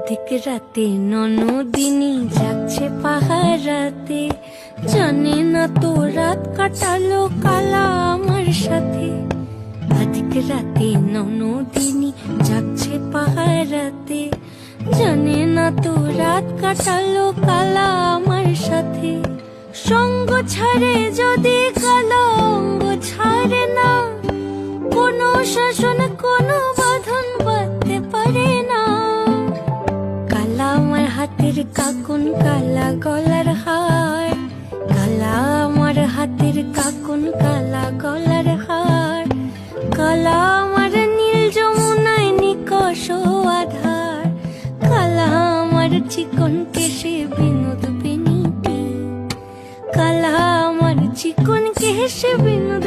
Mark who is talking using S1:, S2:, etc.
S1: অধিক রাতে ননদিনী যাচ্ছে পাহারাতে, জানে না তো রাত কাটালো কালা আমার সাথে। অধিক রাতে ননদিনী যাচ্ছে পাহারাতে, জানে না তো রাত কাটালো কালা আমার সাথে। সঙ্গ ছাড়ে যদি কালো অঙ্গ ছাড়ে না, কোনো শাসন কোনো বাঁধন বাঁধতে পারে না। কালা আমার হাতের কাকুন কালা গলার হার, কালা আমার হাতের কাকুন কালা গলার হার, কালা আমার নীল যমুনায় নিকষ আধার, কালা আমার চিকন কেশে বিনোদ বেনিটি, কালা আমার চিকন কেশে বিনোদ